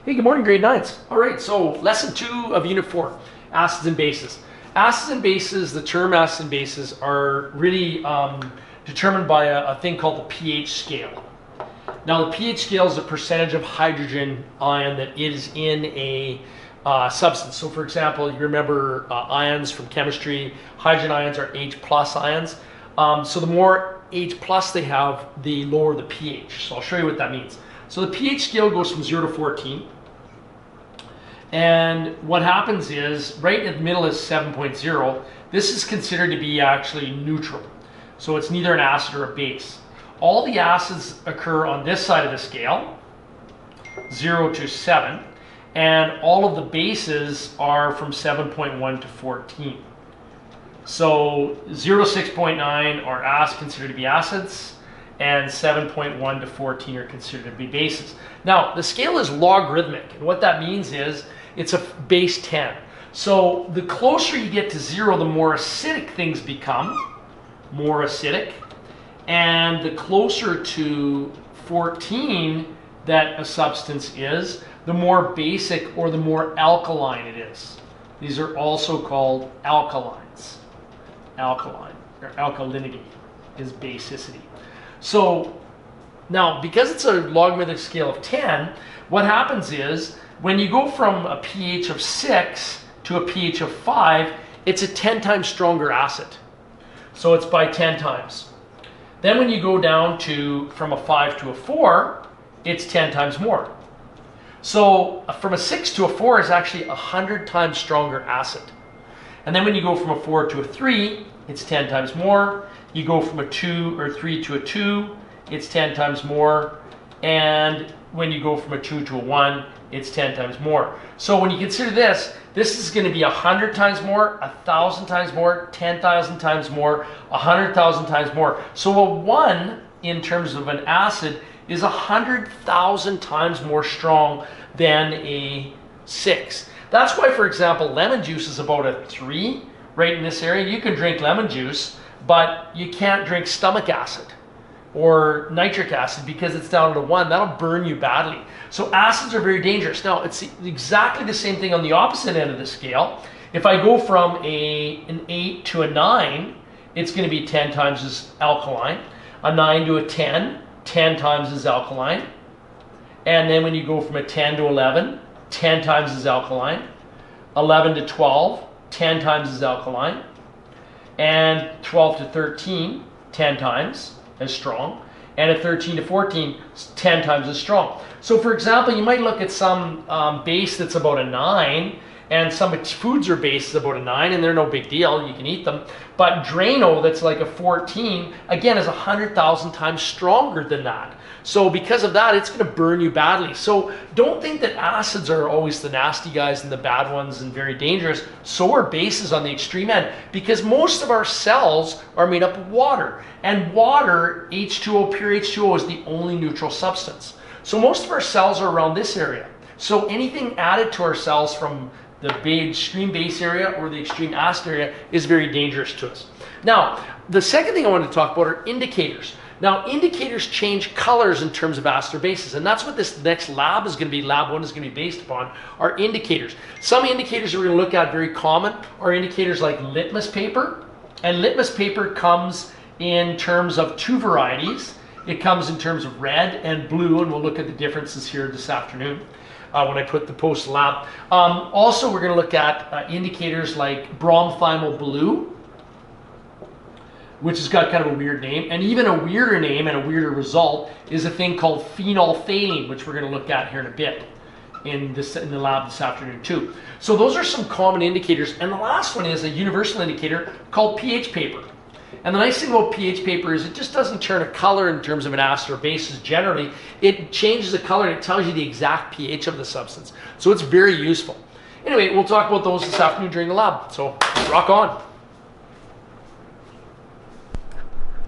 Hey, good morning, grade 9s. All right, so lesson 2 of unit 4, acids and bases. Acids and bases, the term acids and bases are really determined by a thing called the pH scale. Now, the pH scale is the percentage of hydrogen ion that is in a substance. So, for example, you remember ions from chemistry. Hydrogen ions are H plus ions. So the more H plus they have, the lower the pH. So I'll show you what that means. So the pH scale goes from 0 to 14. And what happens is, right in the middle is 7.0. This is considered to be actually neutral. So it's neither an acid or a base. All the acids occur on this side of the scale, 0 to 7. And all of the bases are from 7.1 to 14. So 0 to 6.9 are considered to be acids, and 7.1 to 14 are considered to be bases. Now, the scale is logarithmic, and what that means is it's a base 10. So the closer you get to 0, the more acidic things become, more acidic, and the closer to 14 that a substance is, the more basic or the more alkaline it is. These are also called alkalines. Alkaline, or alkalinity is basicity. So now, because it's a logarithmic scale of 10, what happens is when you go from a pH of 6 to a pH of 5, it's a 10 times stronger acid. So it's by 10 times. Then when you go down to from a 5 to a 4, it's 10 times more. So from a 6 to a 4 is actually 100 times stronger acid. And then when you go from a 4 to a 3, it's 10 times more. You go from a 2 or 3 to a 2, it's 10 times more. And when you go from a 2 to a 1, it's 10 times more. So when you consider this, this is going to be 100 times more, 1,000 times more, 10,000 times more, 100,000 times more. So a 1 in terms of an acid is 100,000 times more strong than a 6. That's why, for example, lemon juice is about a 3 right in this area. You can drink lemon juice, but you can't drink stomach acid or nitric acid because it's down to 1. That'll burn you badly. So acids are very dangerous. Now, it's exactly the same thing on the opposite end of the scale. If I go from an 8 to a 9, it's going to be 10 times as alkaline. A 9 to a 10, 10 times as alkaline. And then when you go from a 10 to 11, 10 times as alkaline. 11 to 12, 10 times as alkaline. And 12 to 13, 10 times as strong. And at 13 to 14, 10 times as strong. So for example, you might look at some base that's about a 9, and some foods are bases about a 9, and they're no big deal, you can eat them. But Drano, that's like a 14, again, is 100,000 times stronger than that. So because of that, it's going to burn you badly. So don't think that acids are always the nasty guys and the bad ones and very dangerous. So are bases on the extreme end, because most of our cells are made up of water. And water, H2O, pure H2O, is the only neutral substance. So most of our cells are around this area. So anything added to our cells from the extreme base area or the extreme acid area is very dangerous to us. Now, the second thing I want to talk about are indicators. Now, indicators change colors in terms of acid or bases, and that's what this next lab is going to be, lab 1 is going to be based upon, are indicators. Some indicators we're going to look at, very common, are indicators like litmus paper. And litmus paper comes in terms of 2 varieties. It comes in terms of red and blue, and we'll look at the differences here this afternoon when I put the post lab. Also, we're going to look at indicators like bromthiamyl blue, which has got kind of a weird name. And even a weirder name and a weirder result is a thing called phenolphthalein, which we're going to look at here in a bit in the lab this afternoon too. So those are some common indicators. And the last one is a universal indicator called pH paper. And the nice thing about pH paper is it just doesn't turn a color in terms of an acid or bases generally. It changes the color and it tells you the exact pH of the substance. So it's very useful. Anyway, we'll talk about those this afternoon during the lab. So rock on.